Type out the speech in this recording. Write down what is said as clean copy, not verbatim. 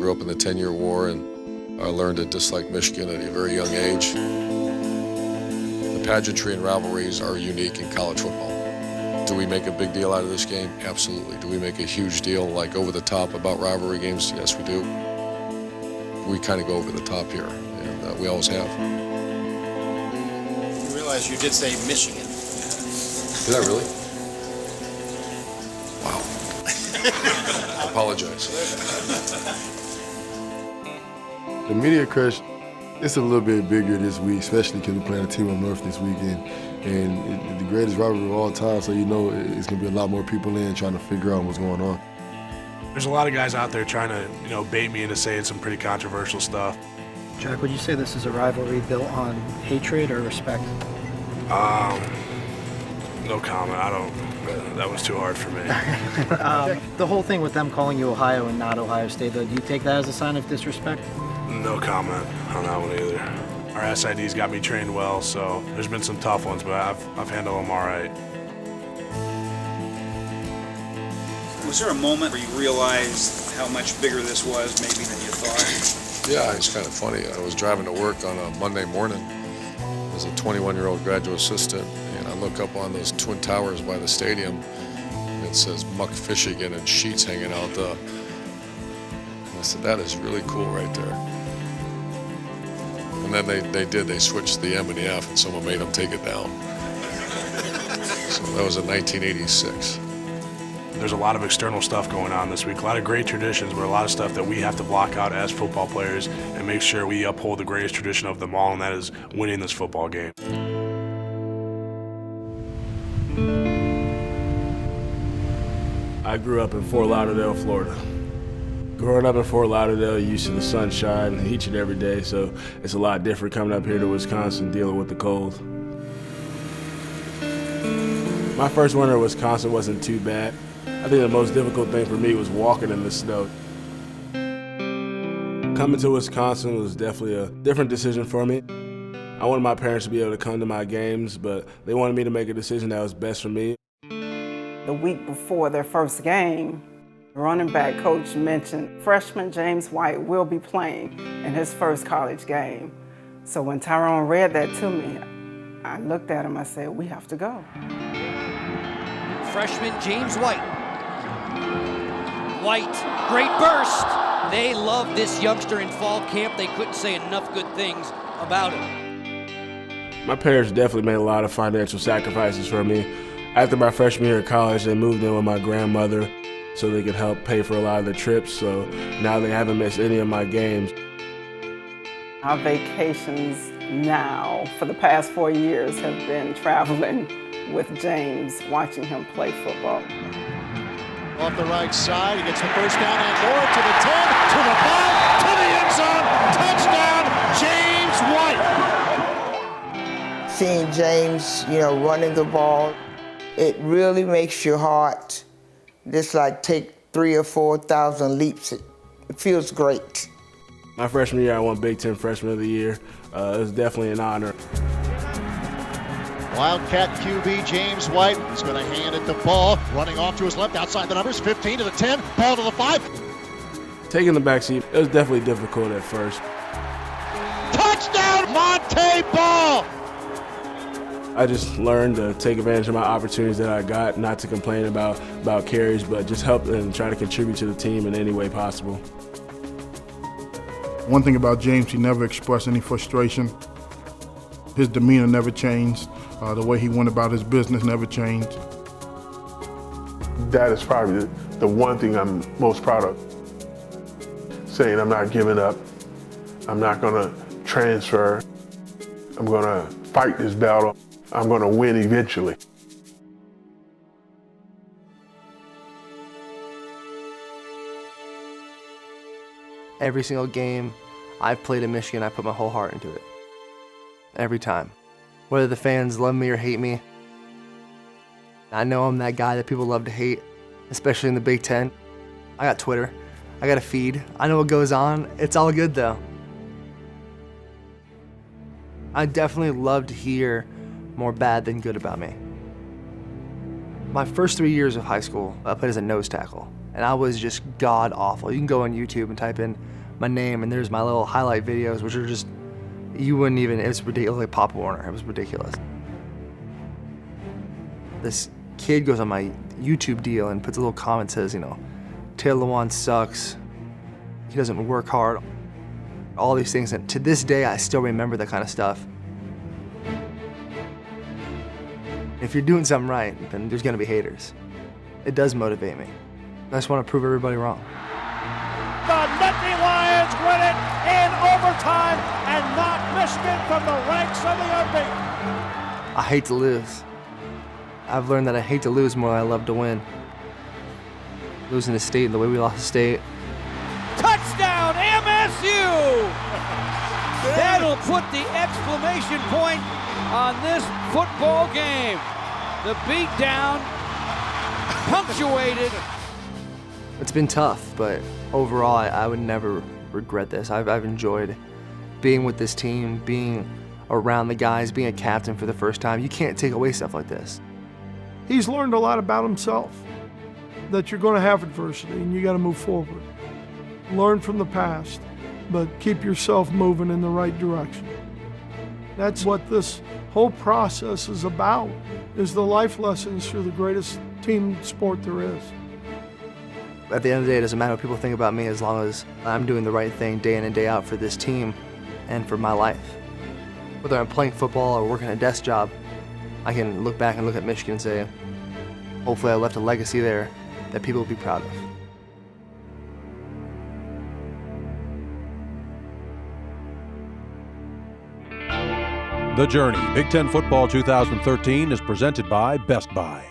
grew up in the 10-year war, and I learned to dislike Michigan at a very young age. The pageantry and rivalries are unique in college football. Do we make a big deal out of this game? Absolutely. Do we make a huge deal, like over the top, about rivalry games? Yes, we do. We kind of go over the top here, and we always have. You realize you did say Michigan. Did I really? Wow. I apologize. The media crush, it's a little bit bigger this week, especially because we're playing a team up north this weekend. And it's the greatest rivalry of all time, so you know it's going to be a lot more people in trying to figure out what's going on. There's a lot of guys out there trying to, bait me into saying some pretty controversial stuff. Jack, would you say this is a rivalry built on hatred or respect? No comment. That was too hard for me. The whole thing with them calling you Ohio and not Ohio State, though, do you take that as a sign of disrespect? No comment on that one either. Our SIDs got me trained well, so there's been some tough ones, but I've handled them all right. Was there a moment where you realized how much bigger this was maybe than you thought? Yeah, it's kind of funny. I was driving to work on a Monday morning as a 21-year-old graduate assistant, and I look up on those twin towers by the stadium, and it says Muck Fishigan and sheets hanging out the. I said, that is really cool right there. And then they switched the M and the F, and someone made them take it down. So that was in 1986. There's a lot of external stuff going on this week, a lot of great traditions, but a lot of stuff that we have to block out as football players and make sure we uphold the greatest tradition of them all, and that is winning this football game. I grew up in Fort Lauderdale, Florida. Growing up in Fort Lauderdale, used to the sunshine each and every day, so it's a lot different coming up here to Wisconsin dealing with the cold. My first winter in Wisconsin wasn't too bad. I think the most difficult thing for me was walking in the snow. Coming to Wisconsin was definitely a different decision for me. I wanted my parents to be able to come to my games, but they wanted me to make a decision that was best for me. The week before their first game, the running back coach mentioned freshman James White will be playing in his first college game. So when Tyrone read that to me, I looked at him, I said, we have to go. Freshman James White. White, great burst. They love this youngster in fall camp. They couldn't say enough good things about him. My parents definitely made a lot of financial sacrifices for me. After my freshman year of college, they moved in with my grandmother so they could help pay for a lot of the trips, so now they haven't missed any of my games. Our vacations now, for the past 4 years, have been traveling with James, watching him play football. Off the right side, he gets the first down and more to the 10, to the 5, to the end zone. Touchdown, James White. Seeing James, running the ball, it really makes your heart just like take 3,000 or 4,000 leaps. It feels great. My freshman year, I won Big Ten Freshman of the Year. It was definitely an honor. Wildcat QB James White is going to hand it the ball, running off to his left, outside the numbers, 15 to the 10, ball to the 5. Taking the backseat, it was definitely difficult at first. Touchdown, Monte Ball! I just learned to take advantage of my opportunities that I got, not to complain about carries, but just help and try to contribute to the team in any way possible. One thing about James, he never expressed any frustration. His demeanor never changed. The way he went about his business never changed. That is probably the one thing I'm most proud of. Saying I'm not giving up. I'm not going to transfer. I'm going to fight this battle. I'm going to win eventually. Every single game I've played in Michigan, I put my whole heart into it. Every time. Whether the fans love me or hate me, I know I'm that guy that people love to hate, especially in the Big Ten. I got Twitter. I got a feed. I know what goes on. It's all good though. I definitely love to hear more bad than good about me. My first 3 years of high school, I played as a nose tackle. and I was just god awful. You can go on YouTube and type in my name, and there's my little highlight videos, which are just, you wouldn't even, it was ridiculous, like Pop Warner. It was ridiculous. This kid goes on my YouTube deal and puts a little comment, says, you know, Taylor Lewan sucks. He doesn't work hard. All these things, and to this day, I still remember that kind of stuff. If you're doing something right, then there's gonna be haters. It does motivate me. I just want to prove everybody wrong. The Nittany Lions win it in overtime and knock Michigan from the ranks of the unbeaten. I hate to lose. I've learned that I hate to lose more than I love to win. Losing to state the way we lost to state. Touchdown, MSU! That'll put the exclamation point on this football game. The beatdown punctuated. It's been tough, but overall, I would never regret this. I've enjoyed being with this team, being around the guys, being a captain for the first time. You can't take away stuff like this. He's learned a lot about himself, that you're going to have adversity and you got to move forward. Learn from the past, but keep yourself moving in the right direction. That's what this whole process is about, is the life lessons through the greatest team sport there is. At the end of the day, it doesn't matter what people think about me as long as I'm doing the right thing day in and day out for this team and for my life. Whether I'm playing football or working a desk job, I can look back and look at Michigan and say, hopefully I left a legacy there that people will be proud of. The Journey Big Ten Football 2013 is presented by Best Buy.